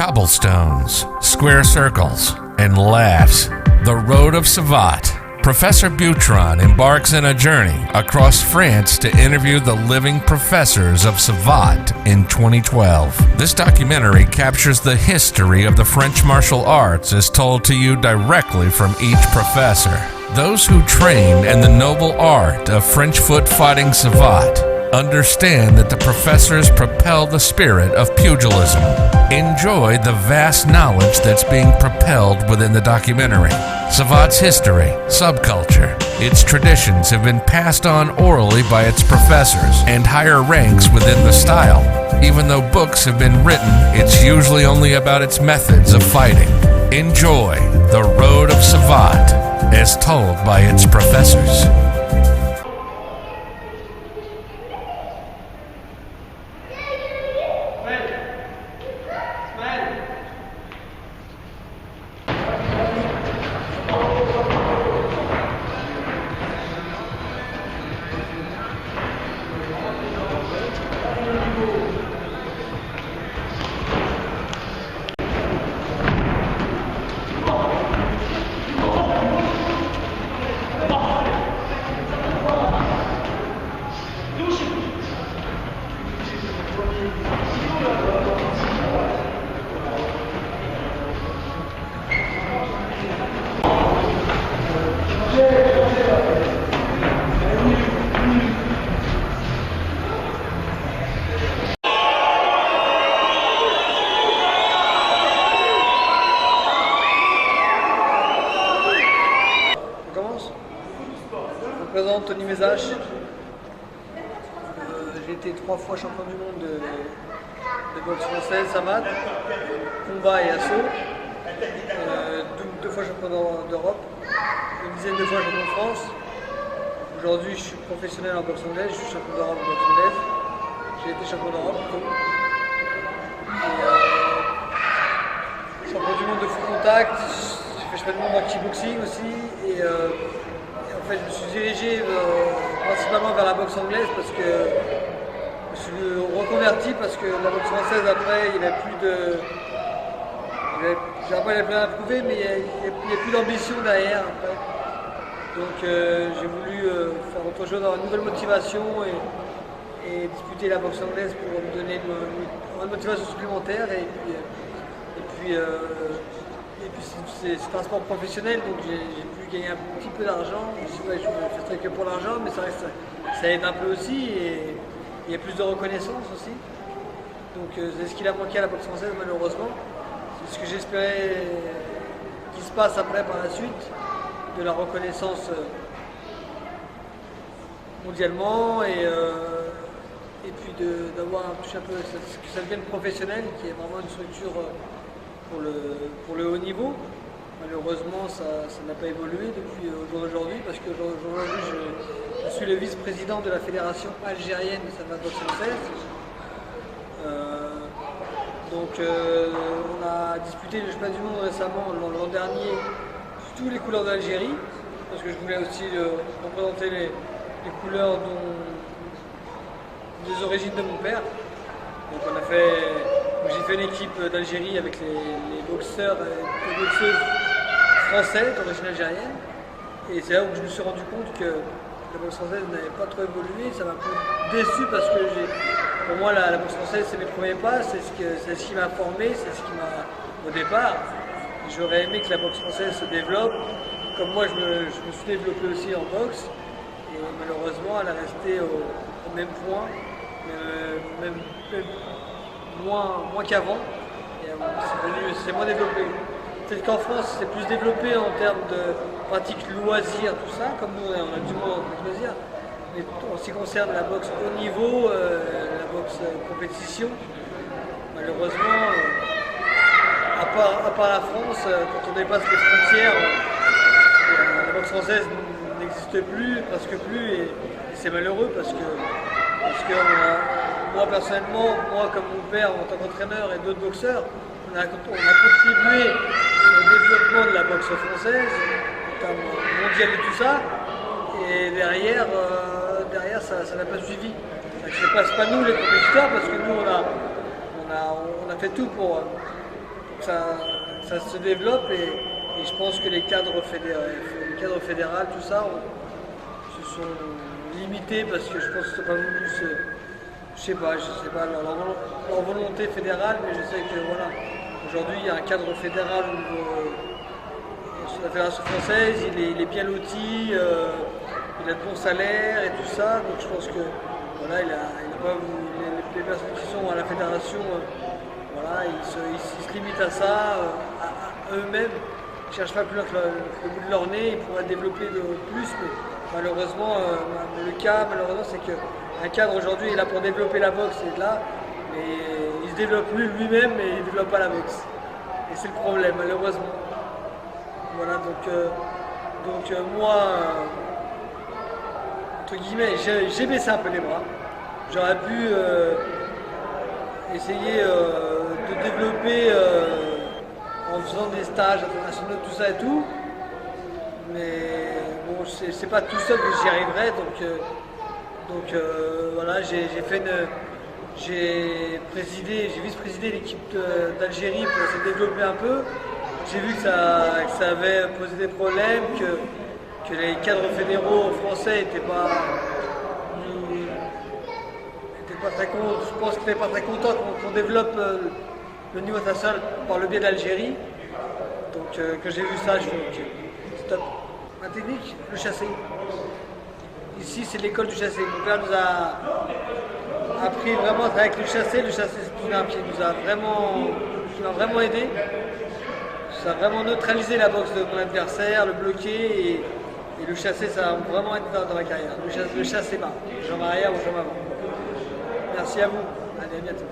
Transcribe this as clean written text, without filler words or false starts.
cobblestones, square circles, and laughs. The Road of Savate. Professor Boutron embarks on a journey across France to interview the living professors of Savate in 2012. This documentary captures the history of the French martial arts as told to you directly from each professor. Those who trained in the noble art of French foot fighting Savate understand that the professors propel the spirit of pugilism. Enjoy the vast knowledge that's being propelled within the documentary. Savate's history, subculture, its traditions have been passed on orally by its professors and higher ranks within the style. Even though books have been written, it's usually only about its methods of fighting. Enjoy The Road of Savate as told by its professors. Je me présente Tony Mézache. J'ai été 3 fois champion du monde de boxe française, Savate, combat et assaut. 2 fois champion d'Europe, une dizaine de fois champion de France. Aujourd'hui, je suis professionnel en boxe anglaise, je suis champion d'Europe en boxe anglaise. J'ai été champion d'Europe. Champion du monde de full contact, j'ai fait champion du monde en kickboxing aussi. En fait, je me suis dirigé principalement vers la boxe anglaise parce que je me suis reconverti parce que la boxe française après, il n'y avait plus de... Après, il y avait plein à prouver, mais il n'y a plus d'ambition derrière après. Donc j'ai voulu faire autre chose, avoir une nouvelle motivation et disputer la boxe anglaise pour me donner une motivation supplémentaire. Et puis c'est un sport professionnel, donc j'ai pu gagner un petit peu d'argent. Je ne fais ça que pour l'argent, mais ça aide un peu aussi et il y a plus de reconnaissance aussi. Donc c'est ce qu'il a manqué à la boxe française malheureusement. C'est ce que j'espérais qu'il se passe après par la suite, de la reconnaissance mondialement et puis d'avoir un peu que ça devienne professionnel, qui est vraiment une structure pour le haut niveau. Malheureusement, ça n'a pas évolué depuis au jour d'aujourd'hui, parce qu'aujourd'hui, je suis le vice-président de la fédération algérienne de Savate boxe française. On a disputé le championnat du monde récemment, l'an dernier, sous toutes les couleurs d'Algérie, parce que je voulais aussi représenter les couleurs des origines de mon père. Donc j'ai fait une équipe d'Algérie avec les boxeurs et les boxeuses français d'origine algérienne. Et c'est là où je me suis rendu compte que la boxe française n'avait pas trop évolué. Ça m'a un peu déçu parce que pour moi la boxe française c'est mes premiers pas, c'est ce qui m'a formé, c'est ce qui m'a au départ. J'aurais aimé que la boxe française se développe, comme moi je me suis développé aussi en boxe. Et malheureusement elle est restée au même point, même moins qu'avant. C'est moins développé. Peut-être qu'en France c'est plus développé en termes de pratiques loisirs, tout ça, comme nous on a du moins en loisirs. Mais en ce qui concerne la boxe haut niveau, la boxe compétition, malheureusement, à part la France, quand on dépasse les frontières, la boxe française n'existe plus, presque plus, et c'est malheureux parce que moi personnellement, moi comme mon père en tant qu'entraîneur et d'autres boxeurs, on a contribué au développement de la boxe française, en termes mondial et tout ça, et derrière ça n'a pas suivi. Ce n'est pas nous les compétiteurs, parce que nous on a fait tout pour que ça se développe et je pense que les cadres fédéraux, tout ça, se sont limités parce que je pense que c'est pas voulu je sais pas leur volonté fédérale, mais je sais que voilà, aujourd'hui il y a un cadre fédéral au niveau de la Fédération française, il est bien loti, il a de bons salaires et tout ça, donc je pense que voilà, les personnes qui sont à la fédération, voilà, ils se limitent à ça, à eux-mêmes. Ils ne cherchent pas plus loin que le bout de leur nez, ils pourraient développer de plus, mais malheureusement, le cas, c'est qu'un cadre aujourd'hui est là pour développer la boxe et là, mais il se développe lui-même et il ne développe pas la boxe. Et c'est le problème, malheureusement. Voilà, donc moi, entre guillemets, j'ai baissé un peu les bras. J'aurais pu essayer de développer en faisant des stages internationaux, tout ça et tout. Mais bon, c'est pas tout seul que j'y arriverai. Donc voilà, j'ai vice-présidé l'équipe d'Algérie pour essayer de développer un peu. J'ai vu que ça avait posé des problèmes, que les cadres fédéraux français n'étaient pas très contents. Je pense qu'ils n'étaient pas très contents qu'on développe le niveau international par le biais d'Algérie. Donc quand j'ai vu ça, je fais ok, stop. Ma technique, le chassé. Ici, c'est l'école du chassé. Mon père nous a appris vraiment avec le chassé. Le chassé, c'est une arme qui m'a vraiment aidé. Ça a vraiment neutralisé la boxe de mon adversaire, le bloqué et le chassé, ça a vraiment aidé dans ma carrière. Le chassé bas, jambe arrière ou jambe avant. Merci à vous. Allez, à bientôt.